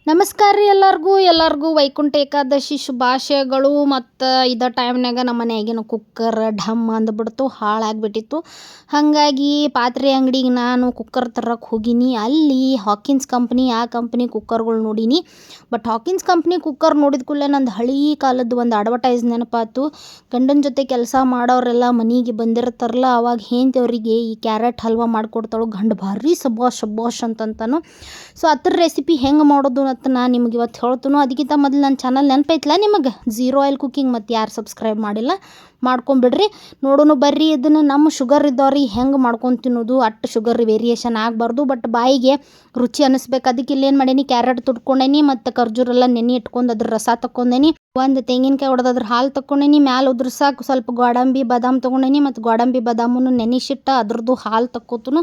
ನಮಸ್ಕಾರ ರೀ ಎಲ್ಲರಿಗೂ ವೈಕುಂಠ ಏಕಾದಶಿ ಶುಭಾಶಯಗಳು. ಮತ್ತು ಇದ ಟೈಮ್ನಾಗ ನಮ್ಮ ಮನೆಯಾಗಿನ ಕುಕ್ಕರ್ ಢಮ್ ಅಂದ್ಬಿಡ್ತು, ಹಾಳಾಗಿಬಿಟ್ಟಿತ್ತು. ಹಾಗಾಗಿ ಪಾತ್ರೆ ಅಂಗಡಿಗೆ ನಾನು ಕುಕ್ಕರ್ ತರಕ್ಕೆ ಹೋಗಿನಿ. ಅಲ್ಲಿ ಹಾಕಿನ್ಸ್ ಕಂಪ್ನಿ ಆ ಕಂಪ್ನಿ ಕುಕ್ಕರ್ಗಳು ನೋಡೀನಿ. ಬಟ್ ಹಾಕಿನ್ಸ್ ಕಂಪ್ನಿ ಕುಕ್ಕರ್ ನೋಡಿದ ಕೂಡಲೇ ನಂದು ಹಳೀ ಕಾಲದ್ದು ಒಂದು ಅಡ್ವರ್ಟೈಸ್ ನೆನಪಾತು. ಗಂಡನ ಜೊತೆ ಕೆಲಸ ಮಾಡೋರೆಲ್ಲ ಮನೆಗೆ ಬಂದಿರ್ತಾರಲ್ಲ, ಅವಾಗ ಹೆಂಡ್ತಿಯವರಿಗೆ ಈ ಕ್ಯಾರೆಟ್ ಹಲ್ವಾ ಮಾಡಿಕೊಡ್ತಾಳು. ಗಂಡ ಭಾರಿ ಶಬ್ಬಾಷ್ ಅಂತಂತಾನು. ಸೊ ಅದ್ರ ರೆಸಿಪಿ ಹೆಂಗೆ ಮಾಡೋದು ಅಂತ ನಾನು ನಿಮ್ಗೆ ಇವತ್ತು ಹೇಳ್ತೀನಿ. ಅದಕ್ಕಿಂತ ಮೊದಲು ನನ್ನ ಚಾನಲ್ ನೆನಪೈತಲ್ಲ ನಿಮಗೆ, ಝೀರೋ ಆಯಿಲ್ ಕುಕಿಂಗ್. ಮತ್ತು ಯಾರು ಸಬ್ಸ್ಕ್ರೈಬ್ ಮಾಡಿಲ್ಲ ಮಾಡ್ಕೊಂಬಿಡ್ರಿ. ನೋಡೋಣ ಬರ್ರಿ. ಇದನ್ನು ನಮ್ಮ ಶುಗರ್ ಇದ್ದವ್ರಿಗೆ ಹೆಂಗೆ ಮಾಡ್ಕೊಂಡು ತಿನ್ನೋದು, ಅಷ್ಟು ಶುಗರ್ ವೇರಿಯೇಷನ್ ಆಗಬಾರ್ದು, ಬಟ್ ಬಾಯಿಗೆ ರುಚಿ ಅನ್ನಿಸ್ಬೇಕು. ಅದಕ್ಕೆ ಇಲ್ಲೇನು ಮಾಡೀನಿ, ಕ್ಯಾರೆಟ್ ತುಟ್ಕೊಂಡೇನಿ ಮತ್ತು ಖರ್ಜೂರೆಲ್ಲ ನೆನೆ ಇಟ್ಕೊಂಡು ಅದ್ರ ರಸ ತಗೊಂಡೇನಿ. ಒಂದು ತೆಂಗಿನಕಾಯಿ ಹೊಡೆದ್ರ ಹಾಲು ತಗೊಂಡೇನಿ. ಮ್ಯಾಲೆ ಉದ್ರಸಾಕ ಸ್ವಲ್ಪ ಗೋಡಂಬಿ ಬಾದಾಮ್ ತೊಗೊಂಡೇನಿ. ಮತ್ತು ಗೋಡಂಬಿ ಬಾದಾಮನ್ನು ನೆನೆಸಿಟ್ಟು ಅದ್ರದ್ದು ಹಾಲು ತಕ್ಕೋತನು.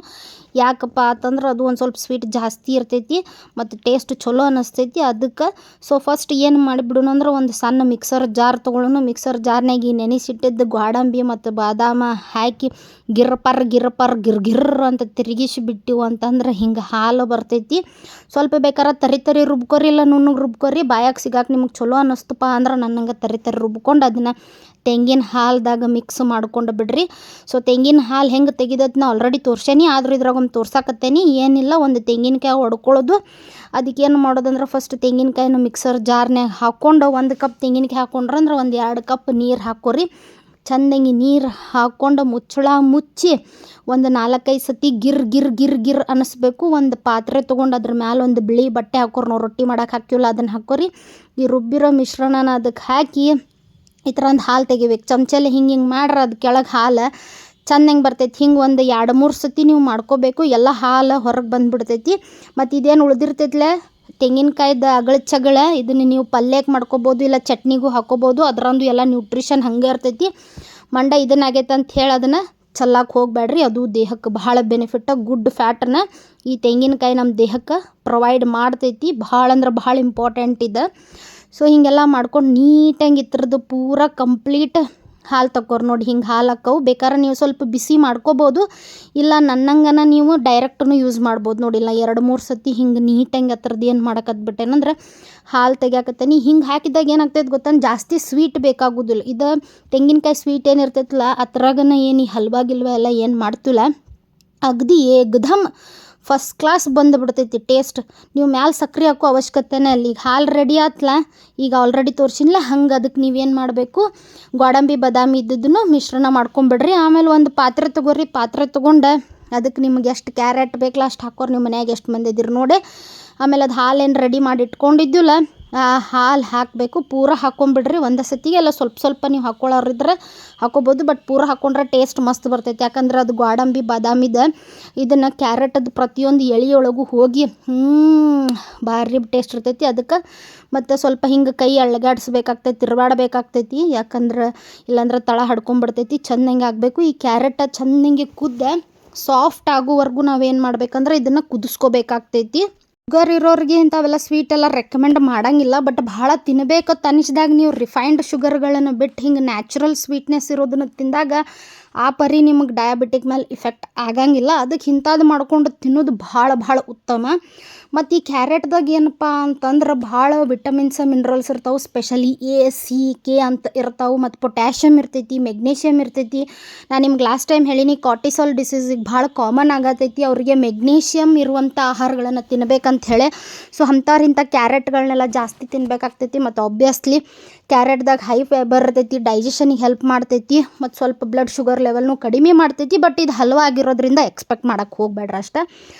ಯಾಕಪ್ಪ ಅಂತಂದ್ರೆ ಅದು ಒಂದು ಸ್ವಲ್ಪ ಸ್ವೀಟ್ ಜಾಸ್ತಿ ಇರ್ತೈತಿ ಮತ್ತು ಟೇಸ್ಟ್ ಚಲೋ ಅನ್ನಿಸ್ತೈತಿ ಅದಕ್ಕೆ. ಸೊ ಫಸ್ಟ್ ಏನು ಮಾಡಿಬಿಡೋಣ ಅಂದ್ರೆ, ಒಂದು ಸಣ್ಣ ಮಿಕ್ಸರ್ ಜಾರ್ ತೊಗೊಳ್ಳೋಣ. ಮಿಕ್ಸರ್ ಜಾರ್ನಾಗ ಈ ನೆನೆಸಿಟ್ಟಿದ್ದು ಗೋಡಂಬಿ ಮತ್ತು ಬಾದಾಮ ಹಾಕಿ ಗಿರ್ ಅಂತ ತಿರುಗಿಸಿ ಬಿಟ್ಟಿವು ಅಂತಂದ್ರೆ ಹಿಂಗೆ ಹಾಲು ಬರ್ತೈತಿ. ಸ್ವಲ್ಪ ಬೇಕಾರೆ ತರಿ ರುಬ್ಕೊರಿ, ಇಲ್ಲ ನುಣ್ಣಗೆ ರುಬ್ಕೊರಿ. ಬಾಯಾಗ ಸಿಗಾಕೆ ನಿಮಗೆ ಚಲೋ ಅನ್ನಿಸ್ತಪ್ಪ ಅಂದ್ರೆ ನನ್ನಂಗೆ ತರಿ ರುಬ್ಕೊಂಡು ಅದನ್ನು ತೆಂಗಿನ ಹಾಲ್ದಾಗ ಮಿಕ್ಸ್ ಮಾಡ್ಕೊಂಡು ಬಿಡ್ರಿ. ಸೊ ತೆಂಗಿನ ಹಾಲು ಹೆಂಗೆ ತೆಗಿದತ್ ನಾ ಆಲ್ರೆಡಿ ತೋರ್ಸೇನಿ, ಆದರೂ ಇದ್ರಾಗೊಮ್ಮೆ ತೋರ್ಸಾಕತ್ತೇನಿ. ಏನಿಲ್ಲ, ಒಂದು ತೆಂಗಿನಕಾಯಿ ಹೊಡ್ಕೊಳ್ಳೋದು. ಅದಕ್ಕೇನು ಮಾಡೋದಂದ್ರೆ, ಫಸ್ಟ್ ತೆಂಗಿನಕಾಯಿನ ಮಿಕ್ಸರ್ ಜಾರ್ನಾಗ ಹಾಕ್ಕೊಂಡು, 1 ಕಪ್ ತೆಂಗಿನಕಾಯಿ ಹಾಕ್ಕೊಂಡ್ರಂದ್ರೆ ಒಂದು 2 ಕಪ್ ನೀರು ಹಾಕ್ಕೊರಿ. ಚೆಂದಂಗೆ ನೀರು ಹಾಕ್ಕೊಂಡು ಮುಚ್ಚಳ ಮುಚ್ಚಿ ಒಂದು 4-5 ಸತಿ ಗಿರ್ ಅನ್ನಿಸ್ಬೇಕು. ಒಂದು ಪಾತ್ರೆ ತೊಗೊಂಡು ಅದ್ರ ಮ್ಯಾಲೆ ಒಂದು ಬಿಳಿ ಬಟ್ಟೆ ಹಾಕೋರಿ. ನಾವು ರೊಟ್ಟಿ ಮಾಡೋಕೆ ಹಾಕ್ತೀವಲ್ಲ ಅದನ್ನು ಹಾಕ್ಕೊರಿ. ಈ ರುಬ್ಬಿರೋ ಮಿಶ್ರಣನ ಅದಕ್ಕೆ ಹಾಕಿ ಈ ಥರ ಒಂದು ಹಾಲು ತೆಗಿಬೇಕು. ಚಮಚಲ್ಲಿ ಹಿಂಗೆ ಮಾಡ್ರೆ ಅದು ಕೆಳಗೆ ಹಾಲು ಚೆಂದಂಗೆ ಬರ್ತೈತಿ. ಹಿಂಗೆ ಒಂದು 2-3 ಸತಿ ನೀವು ಮಾಡ್ಕೋಬೇಕು. ಎಲ್ಲ ಹಾಲು ಹೊರಗೆ ಬಂದುಬಿಡ್ತೈತಿ. ಮತ್ತು ಇದೇನು ಉಳಿದಿರ್ತೈತಿಲ್ಲ ತೆಂಗಿನಕಾಯ್ದು ಅಗಳ ಇದನ್ನು ನೀವು ಪಲ್ಯಕ್ಕೆ ಮಾಡ್ಕೋಬೋದು, ಇಲ್ಲ ಚಟ್ನಿಗೂ ಹಾಕೋಬೋದು. ಅದರಂದು ಎಲ್ಲ ನ್ಯೂಟ್ರಿಷನ್ ಹಾಗೆ ಇರ್ತೈತಿ. ಮಂಡ ಇದನ್ನಾಗೈತೆ ಅಂತ ಹೇಳಿ ಅದನ್ನು ಚೆಲ್ಲಕ್ಕೆ ಹೋಗಬೇಡ್ರಿ. ಅದು ದೇಹಕ್ಕೆ ಭಾಳ ಬೆನಿಫಿಟ್. ಗುಡ್ ಫ್ಯಾಟನ್ನ ಈ ತೆಂಗಿನಕಾಯಿ ನಮ್ಮ ದೇಹಕ್ಕೆ ಪ್ರೊವೈಡ್ ಮಾಡ್ತೈತಿ. ಭಾಳ ಅಂದ್ರೆ ಭಾಳ ಇಂಪಾರ್ಟೆಂಟ್ ಇದೆ. ಸೊ ಹೀಗೆಲ್ಲ ಮಾಡ್ಕೊಂಡು ನೀಟಾಗಿ ಇದ್ರದ್ದು ಪೂರ ಕಂಪ್ಲೀಟ್ ಹಾಲು ತಗೋರಿ. ನೋಡಿ ಹಿಂಗೆ ಹಾಲು ಹಾಕವು. ಬೇಕಾದ್ರೆ ನೀವು ಸ್ವಲ್ಪ ಬಿಸಿ ಮಾಡ್ಕೋಬೋದು, ಇಲ್ಲ ನನ್ನಂಗನ ನೀವು ಡೈರೆಕ್ಟೂ ಯೂಸ್ ಮಾಡ್ಬೋದು. ನೋಡಿಲ್ಲ 2-3 ಸತಿ ಹಿಂಗೆ ನೀಟಾಗಿ ಹತ್ರದ್ದು ಏನು ಮಾಡಕತ್ಬಿಟ್ಟೇನಂದ್ರೆ ಹಾಲು ತೆಗಿಯಾಕತ್ತೇನಿ. ಹಿಂಗೆ ಹಾಕಿದಾಗ ಏನಾಗ್ತೈತೆ ಗೊತ್ತಾನ, ಜಾಸ್ತಿ ಸ್ವೀಟ್ ಬೇಕಾಗೋದಿಲ್ಲ. ಇದು ತೆಂಗಿನಕಾಯಿ ಸ್ವೀಟ್ ಏನಿರ್ತೈತಲ್ಲ ಅದ್ರಾಗನ ಏನು ಈ ಹಲ್ವಾ ಗಿಲ್ವಾ ಎಲ್ಲ ಏನು ಮಾಡ್ತಿಲ್ಲ, ಅಗದಿ ಏಕ್ದಮ್ ಫಸ್ಟ್ ಕ್ಲಾಸ್ ಬಂದುಬಿಡ್ತೈತಿ ಟೇಸ್ಟ್. ನೀವು ಮ್ಯಾಲೆ ಸಕ್ಕರೆ ಹಾಕೋ ಅವಶ್ಯಕತೆನೇ ಅಲ್ಲಿ. ಈಗ ಹಾಲು ರೆಡಿ ಆತ್ಲ, ಈಗ ಆಲ್ರೆಡಿ ತೋರಿಸಿಲ್ಲ. ಹಂಗೆ ಅದಕ್ಕೆ ನೀವೇನು ಮಾಡಬೇಕು, ಗೋಡಂಬಿ ಬಾದಾಮಿ ಇದ್ದದ್ದನ್ನು ಮಿಶ್ರಣ ಮಾಡ್ಕೊಂಬಿಡ್ರಿ. ಆಮೇಲೆ ಒಂದು ಪಾತ್ರೆ ತೊಗೊರಿ. ಪಾತ್ರೆ ತೊಗೊಂಡು ಅದಕ್ಕೆ ನಿಮ್ಗೆ ಎಷ್ಟು ಕ್ಯಾರೆಟ್ ಬೇಕಲ್ಲ ಅಷ್ಟು ಹಾಕೋರಿ. ನಿಮ್ಮ ಮನ್ಯಾಗ ಎಷ್ಟು ಮಂದಿ ಇದ್ದೀರಿ ನೋಡಿ. ಆಮೇಲೆ ಅದು ಹಾಲೇನು ರೆಡಿ ಮಾಡಿ ಇಟ್ಕೊಂಡಿದ್ದಿಲ್ಲ ಆ ಹಾಲು ಹಾಕಬೇಕು. ಪೂರ ಹಾಕ್ಕೊಂಬಿಡ್ರಿ ಒಂದು ಸತಿಗೆ. ಎಲ್ಲ ಸ್ವಲ್ಪ ನೀವು ಹಾಕ್ಕೊಳ್ಳೋರಿದ್ರೆ ಹಾಕ್ಕೋಬೋದು, ಬಟ್ ಪೂರ ಹಾಕ್ಕೊಂಡ್ರೆ ಟೇಸ್ಟ್ ಮಸ್ತ್ ಬರ್ತೈತೆ. ಯಾಕಂದ್ರೆ ಅದು ಗೋಡಂಬಿ ಬಾದಾಮಿದ ಇದನ್ನು ಕ್ಯಾರೆಟದ್ದು ಪ್ರತಿಯೊಂದು ಎಳೆಯೊಳಗೂ ಹೋಗಿ ಭಾರಿ ಟೇಸ್ಟ್ ಇರ್ತೈತಿ. ಅದಕ್ಕೆ ಮತ್ತು ಸ್ವಲ್ಪ ಹಿಂಗೆ ಕೈ ಅಳ್ಳಗಾಡಿಸ್ಬೇಕಾಗ್ತೈತಿ, ತಿರುಗಾಡಬೇಕಾಗ್ತೈತಿ. ಯಾಕಂದ್ರೆ ಇಲ್ಲಾಂದ್ರೆ ತಳ ಹಡ್ಕೊಂಬಿಡ್ತೈತಿ. ಚೆಂದಂಗೆ ಆಗಬೇಕು. ಈ ಕ್ಯಾರೆಟ ಚೆಂದಂಗೆ ಕುದ್ದ ಸಾಫ್ಟ್ ಆಗೋವರೆಗೂ ನಾವೇನು ಮಾಡ್ಬೇಕಂದ್ರೆ ಇದನ್ನು ಕುದಿಸ್ಕೋಬೇಕಾಗ್ತೈತಿ. ಶುಗರ್ ಇರೋರಿಗೆ ಇಂಥವೆಲ್ಲ ಸ್ವೀಟ್ ಎಲ್ಲ ರೆಕಮೆಂಡ್ ಮಾಡೋಂಗಿಲ್ಲ. ಬಟ್ ಭಾಳ ತಿನ್ನಬೇಕಂತ ಅನಿಸಿದಾಗ ನೀವು ರಿಫೈನ್ಡ್ ಶುಗರ್ಗಳನ್ನು ಬಿಟ್ಟು ಹಿಂಗೆ ನ್ಯಾಚುರಲ್ ಸ್ವೀಟ್ನೆಸ್ ಇರೋದನ್ನು ತಿಂದಾಗ ಆ ಪರಿ ನಿಮಗೆ ಡಯಾಬಿಟಿಕ್ ಮೇಲೆ ಇಫೆಕ್ಟ್ ಆಗಂಗಿಲ್ಲ. ಅದಕ್ಕೆ ಇಂಥದ್ದು ಮಾಡ್ಕೊಂಡು ತಿನ್ನೋದು ಭಾಳ ಉತ್ತಮ. ಮತ್ತು ಈ ಕ್ಯಾರೆಟ್ದಾಗ ಏನಪ್ಪ ಅಂತಂದ್ರೆ ಭಾಳ ವಿಟಮಿನ್ಸ್ ಮಿನರಲ್ಸ್ ಇರ್ತಾವೆ. ಸ್ಪೆಷಲಿ A-C-K ಅಂತ ಇರ್ತಾವೆ. ಮತ್ತು ಪೊಟ್ಯಾಷಿಯಮ್ ಇರ್ತೈತಿ, ಮೆಗ್ನೀಷಿಯಮ್ ಇರ್ತೈತಿ. ನಾನು ನಿಮ್ಗೆ ಲಾಸ್ಟ್ ಟೈಮ್ ಹೇಳೀನಿ, ಕಾರ್ಟಿಸಾಲ್ ಡಿಸೀಸಿಗೆ ಭಾಳ ಕಾಮನ್ ಆಗತೈತಿ. ಅವರಿಗೆ ಮೆಗ್ನೀಷಿಯಮ್ ಇರುವಂಥ ಆಹಾರಗಳನ್ನು ತಿನ್ನಬೇಕಂತ ಹೇಳಿ. ಸೊ ಅಂಥವ್ರಿಂಥ ಕ್ಯಾರೆಟ್ಗಳನ್ನೆಲ್ಲ ಜಾಸ್ತಿ ತಿನ್ನಬೇಕಾಗ್ತೈತಿ. ಮತ್ತು ಆಬ್ವಿಯಸ್ಲಿ ಕ್ಯಾರೆಟ್ದಾಗ ಹೈ ಫೈಬರ್ ಇರ್ತೈತಿ, ಡೈಜೆಷನಿಗೆ ಹೆಲ್ಪ್ ಮಾಡ್ತೈತಿ. ಮತ್ತು ಸ್ವಲ್ಪ ಬ್ಲಡ್ ಶುಗರ್ ಲೆವೆಲ್ನು ಕಡಿಮೆ ಮಾಡ್ತೈತಿ. ಬಟ್ ಇದು ಹಲ್ವಾ ಆಗಿರೋದ್ರಿಂದ ಎಕ್ಸ್ಪೆಕ್ಟ್ ಮಾಡೋಕ್ಕೆ ಹೋಗಬೇಡ್ರಿ ಅಷ್ಟೇ.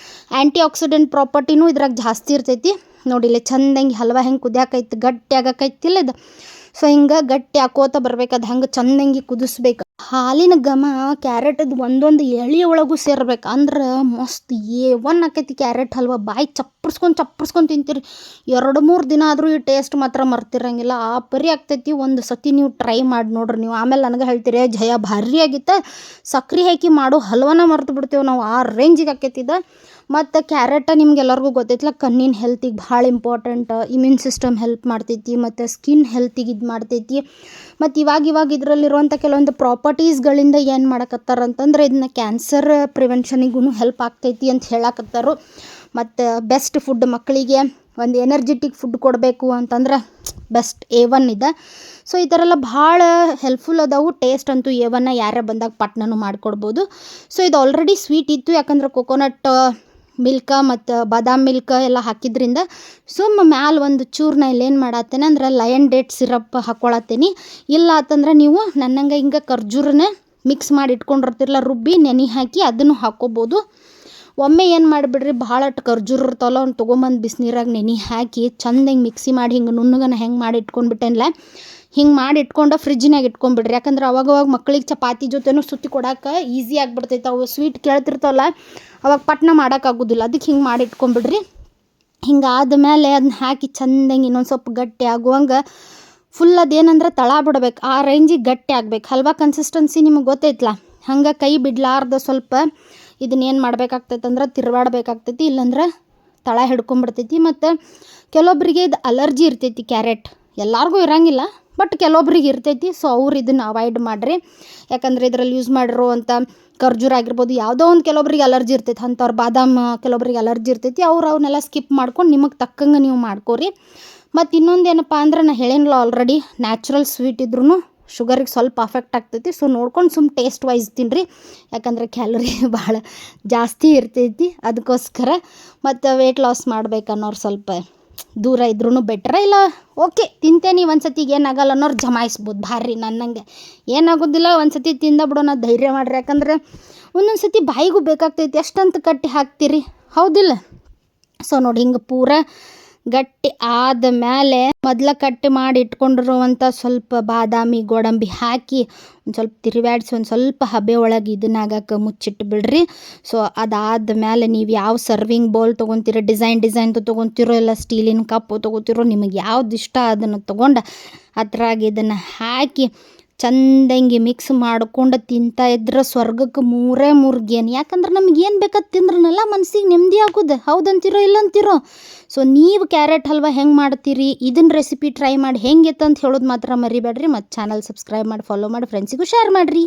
ಆ್ಯಂಟಿ ಆಕ್ಸಿಡೆಂಟ್ ಪ್ರಾಪರ್ಟಿನೂ ಇದ್ರಾಗ ಜಾಸ್ತಿ ಇರ್ತೈತಿ. ನೋಡಿಲ್ಲ ಚೆಂದಂಗೆ ಹಲ್ವಾ ಹೆಂಗೆ ಕುದಿಯಾಕೈತಿ, ಗಟ್ಟಿ ಆಗಕ್ಕೈತಿಲ್ಲ ಇದು. ಸೊ ಹಿಂಗೆ ಗಟ್ಟಿ ಹಾಕೋತ ಬರ್ಬೇಕು. ಅದು ಹಂಗೆ ಚೆಂದಂಗೆ ಕುದಿಸ್ಬೇಕು. ಹಾಲಿನ ಘಮ ಕ್ಯಾರೆಟದ್ದು ಒಂದೊಂದು ಎಳೆ ಒಳಗೂ ಸೇರ್ಬೇಕು. ಅಂದ್ರೆ ಮಸ್ತ್ A1 ಆಕೈತಿ ಕ್ಯಾರೆಟ್ ಹಲ್ವಾ. ಬಾಯಿ ಚಪ್ಪರ್ಸ್ಕೊಂಡು ತಿಂತೀರಿ. 2-3 ದಿನ ಆದರೂ ಈ ಟೇಸ್ಟ್ ಮಾತ್ರ ಮರ್ತಿರಂಗಿಲ್ಲ. ಆ ಪರಿ ಆಗ್ತೈತಿ. ಒಂದು ಸತಿ ನೀವು ಟ್ರೈ ಮಾಡಿ ನೋಡ್ರಿ ನೀವು. ಆಮೇಲೆ ನನಗೆ ಹೇಳ್ತೀರಿ ಜಯ ಭಾರಿ ಆಗಿತ್ತು, ಸಕ್ರೆ ಹಾಕಿ ಮಾಡೋ ಹಲ್ವಾನ ಮರ್ತು ಬಿಡ್ತೇವೆ ನಾವು, ಆ ರೇಂಜಿಗೆ ಆಕೈತಿದ. ಮತ್ತು ಕ್ಯಾರೆಟ ನಿಮ್ಗೆಲ್ಲರಿಗೂ ಗೊತ್ತೈತಲ್ಲ, ಕಣ್ಣಿನ ಹೆಲ್ತಿಗೆ ಭಾಳ ಇಂಪಾರ್ಟೆಂಟ್. ಇಮ್ಯೂನ್ ಸಿಸ್ಟಮ್ ಹೆಲ್ಪ್ ಮಾಡ್ತೈತಿ. ಮತ್ತು ಸ್ಕಿನ್ ಹೆಲ್ತಿಗೆ ಇದು ಮಾಡ್ತೈತಿ. ಮತ್ತು ಇವಾಗ ಇದರಲ್ಲಿರುವಂಥ ಕೆಲವೊಂದು ಪ್ರಾಪರ್ಟೀಸ್ಗಳಿಂದ ಏನು ಮಾಡಕತ್ತಾರಂತಂದ್ರೆ ಇದನ್ನ ಕ್ಯಾನ್ಸರ್ ಪ್ರಿವೆನ್ಷನಿಗೂ ಹೆಲ್ಪ್ ಆಗ್ತೈತಿ ಅಂತ ಹೇಳಕತ್ತಾರು. ಮತ್ತು ಬೆಸ್ಟ್ ಫುಡ್ ಮಕ್ಕಳಿಗೆ ಒಂದು ಎನರ್ಜೆಟಿಕ್ ಫುಡ್ ಕೊಡಬೇಕು ಅಂತಂದ್ರೆ ಬೆಸ್ಟ್ A1 ಇದೆ. ಸೊ ಈ ಥರ ಎಲ್ಲ ಭಾಳ ಹೆಲ್ಪ್ಫುಲ್ ಅದಾವು. ಟೇಸ್ಟ್ ಅಂತೂ A1 ಯಾರೇ ಬಂದಾಗ ಪಟ್ನೂ ಮಾಡಿಕೊಡ್ಬೋದು. ಸೊ ಇದು ಆಲ್ರೆಡಿ ಸ್ವೀಟ್ ಇತ್ತು, ಯಾಕಂದ್ರೆ ಕೊಕೊನಟ್ ಮಿಲ್ಕ ಮತ್ತು ಬಾದಾಮ್ ಮಿಲ್ಕ್ ಎಲ್ಲ ಹಾಕಿದ್ರಿಂದ ಮ್ಯಾಲೆ ಒಂದು ಚೂರು ನಾ ಇಲ್ಲೇನು ಮಾಡತ್ತೇನೆ ಅಂದ್ರೆ ಲಯನ್ ಡೇಟ್ ಸಿರಪ್ ಹಾಕ್ಕೊಳತ್ತೀನಿ. ಇಲ್ಲ ಅಂತಂದ್ರೆ ನೀವು ನನ್ನಂಗೆ ಹಿಂಗೆ ಖರ್ಜೂರನ್ನ ಮಿಕ್ಸ್ ಮಾಡಿ ಇಟ್ಕೊಂಡಿರ್ತಿರಲ್ಲ, ರುಬ್ಬಿ ನೆನೆ ಹಾಕಿ ಅದನ್ನು ಹಾಕ್ಕೋಬೋದು. ಒಮ್ಮೆ ಏನು ಮಾಡಿಬಿಡ್ರಿ, ಭಾಳಷ್ಟು ಖರ್ಜೂರ ಇರ್ತಾವಲ್ಲ, ಅವ್ನು ತೊಗೊಂಬಂದು ಬಿಸಿನೀರಾಗ ನೆನೆ ಹಾಕಿ ಚಂದ ಹಿಂಗೆ ಮಿಕ್ಸಿ ಮಾಡಿ ಹಿಂಗೆ ನುಣ್ಣಗನ ಹೆಂಗೆ ಮಾಡಿ ಇಟ್ಕೊಂಡ್ಬಿಟ್ಟೇನಲ್ಲ, ಹಿಂಗೆ ಮಾಡಿ ಇಟ್ಕೊಂಡು ಫ್ರಿಜ್ನಾಗ ಇಟ್ಕೊಂಡ್ಬಿಡ್ರಿ. ಯಾಕಂದ್ರೆ ಅವಾಗವಾಗ ಮಕ್ಳಿಗೆ ಚಪಾತಿ ಜೊತೆನೂ ಸುತ್ತಿ ಕೊಡೋಕೆ ಈಸಿ ಆಗಿಬಿಡ್ತೈತೆ. ಅವು ಸ್ವೀಟ್ ಕೇಳ್ತಿರ್ತಾವಲ್ಲ, ಅವಾಗ ಪಟ್ನ ಮಾಡೋಕ್ಕಾಗೋದಿಲ್ಲ. ಅದಕ್ಕೆ ಹಿಂಗೆ ಮಾಡಿ ಇಟ್ಕೊಂಡ್ಬಿಡ್ರಿ. ಹಿಂಗಾದ್ಮೇಲೆ ಅದನ್ನ ಹಾಕಿ ಚಂದಂಗೆ ಇನ್ನೊಂದು ಸ್ವಲ್ಪ ಗಟ್ಟಿ ಆಗುವಂಗೆ ಫುಲ್ ಅದೇನಂದ್ರೆ ತಳ ಬಿಡ್ಬೇಕು, ಆ ರೇಂಜಿಗೆ ಗಟ್ಟಿ ಆಗ್ಬೇಕು. ಹಲ್ವಾ ಕನ್ಸಿಸ್ಟೆನ್ಸಿ ನಿಮಗೆ ಗೊತ್ತೈತಲ್ಲ, ಹಂಗೆ ಕೈ ಬಿಡ್ಲಾರ್ದ ಸ್ವಲ್ಪ ಇದನ್ನೇನು ಮಾಡ್ಬೇಕಾಗ್ತೈತೆ ಅಂದ್ರೆ ತಿರುವಾಡ್ಬೇಕಾಗ್ತೈತಿ, ಇಲ್ಲಾಂದ್ರೆ ತಳ ಹಿಡ್ಕೊಂಬಿಡ್ತೈತಿ. ಮತ್ತು ಕೆಲವೊಬ್ಬರಿಗೆ ಇದು ಅಲರ್ಜಿ ಇರ್ತೈತಿ ಕ್ಯಾರೆಟ್, ಎಲ್ಲರಿಗೂ ಇರೋಂಗಿಲ್ಲ, ಬಟ್ ಕೆಲವೊಬ್ರಿಗೆ ಇರ್ತೈತಿ. ಸೊ ಅವ್ರು ಇದನ್ನು ಅವಾಯ್ಡ್ ಮಾಡಿರಿ. ಯಾಕಂದರೆ ಇದರಲ್ಲಿ ಯೂಸ್ ಮಾಡಿರುವಂಥ ಖರ್ಜೂರ ಆಗಿರ್ಬೋದು, ಯಾವುದೋ ಒಂದು ಕೆಲವೊಬ್ರಿಗೆ ಅಲರ್ಜಿ ಇರ್ತೈತಿ, ಅಂಥವ್ರು ಬಾದಾಮ್ ಕೆಲವೊಬ್ರಿಗೆ ಅಲರ್ಜಿ ಇರ್ತೈತಿ, ಅವನ್ನೆಲ್ಲ ಸ್ಕಿಪ್ ಮಾಡ್ಕೊಂಡು ನಿಮಗೆ ತಕ್ಕಂಗೆ ನೀವು ಮಾಡ್ಕೋರಿ. ಮತ್ತು ಇನ್ನೊಂದು ಏನಪ್ಪ ಅಂದ್ರೆ ನಾ ಹೇಳೇನಿಲ್ಲ ಆಲ್ರೆಡಿ, ನ್ಯಾಚುರಲ್ ಸ್ವೀಟ್ ಇದ್ರೂ ಶುಗರಿಗೆ ಸ್ವಲ್ಪ ಅಫೆಕ್ಟ್ ಆಗ್ತೈತಿ. ಸೊ ನೋಡ್ಕೊಂಡು ಟೇಸ್ಟ್ ವೈಸ್ ತಿನ್ನಿರಿ, ಯಾಕಂದರೆ ಕ್ಯಾಲರಿ ಭಾಳ ಜಾಸ್ತಿ ಇರ್ತೈತಿ. ಅದಕ್ಕೋಸ್ಕರ ಮತ್ತು ವೆಯ್ಟ್ ಲಾಸ್ ಮಾಡ್ಬೇಕನ್ನೋರು ಸ್ವಲ್ಪ ದೂರ ಇದ್ರೂ ಬೆಟ್ರ. ಇಲ್ಲ ಓಕೆ ತಿಂತೇನೆ ಒಂದು ಸತಿಗೆ ಏನಾಗಲ್ಲ ಅನ್ನೋರು ಜಮಾಯಿಸ್ಬೋದು, ಭಾರಿ ನನ್ನಂಗೆ ಏನಾಗೋದಿಲ್ಲ, ಒಂದು ಸತಿ ತಿಂದ ಬಿಡೋಣ, ಧೈರ್ಯ ಮಾಡಿರಿ. ಯಾಕಂದ್ರೆ ಒಂದೊಂದು ಸತಿ ಬಾಯಿಗೂ ಬೇಕಾಗ್ತೈತಿ, ಎಷ್ಟಂತ ಕಟ್ಟಿ ಹಾಕ್ತೀರಿ, ಹೌದಿಲ್ಲ? ಸೊ ನೋಡಿ ಹಿಂಗೆ ಪೂರ ಗಟ್ಟಿ ಆದ ಮೇಲೆ ಮೊದಲ ಕಟ್ಟಿ ಮಾಡಿ ಇಟ್ಕೊಂಡಿರುವಂಥ ಸ್ವಲ್ಪ ಬಾದಾಮಿ ಗೋಡಂಬಿ ಹಾಕಿ ಒಂದು ಸ್ವಲ್ಪ ತಿರುವಾಡಿಸಿ ಒಂದು ಸ್ವಲ್ಪ ಹಬೆ ಒಳಗೆ ಇದನ್ನಾಗಕ್ಕೆ ಮುಚ್ಚಿಟ್ಟು ಬಿಡ್ರಿ. ಸೊ ಅದಾದ ಮೇಲೆ ನೀವು ಯಾವ ಸರ್ವಿಂಗ್ ಬೌಲ್ ತೊಗೊತೀರೋ, ಡಿಸೈನ್ದು ತೊಗೊತಿರೋ, ಇಲ್ಲ ಸ್ಟೀಲಿನ ಕಪ್ಪು ತೊಗೋತಿರೋ, ನಿಮಗೆ ಯಾವ್ದು ಇಷ್ಟ ಅದನ್ನು ತೊಗೊಂಡು ಅದ್ರಾಗ ಇದನ್ನು ಹಾಕಿ ಚಂದಂಗಿ ಮಿಕ್ಸ್ ಮಾಡ್ಕೊಂಡು ತಿಂತಾ ಇದ್ರೆ ಸ್ವರ್ಗಕ್ಕೆ ಮೂರೇ ಗೇನ್. ಯಾಕಂದ್ರೆ ನಮ್ಗೆ ಏನು ಬೇಕಾದ ತಿಂದ್ರನಲ್ಲ ಮನಸ್ಸಿಗೆ ನೆಮ್ಮದಿ ಆಗೋದು, ಹೌದಂತಿರೋ ಇಲ್ಲಂತಿರೋ. ಸೊ ನೀವು ಕ್ಯಾರೆಟ್ ಹಲ್ವಾ ಹೆಂಗೆ ಮಾಡ್ತೀರಿ, ಇದನ್ನ ರೆಸಿಪಿ ಟ್ರೈ ಮಾಡಿ ಹೆಂಗಿತ್ತು ಅಂತ ಹೇಳೋದು ಮಾತ್ರ ಮರಿಬೇಡ್ರಿ. ಮತ್ತು ಚಾನಲ್ ಸಬ್ಸ್ಕ್ರೈಬ್ ಮಾಡಿ, ಫಾಲೋ ಮಾಡಿ, ಫ್ರೆಂಡ್ಸಿಗೂ ಶೇರ್ ಮಾಡಿರಿ.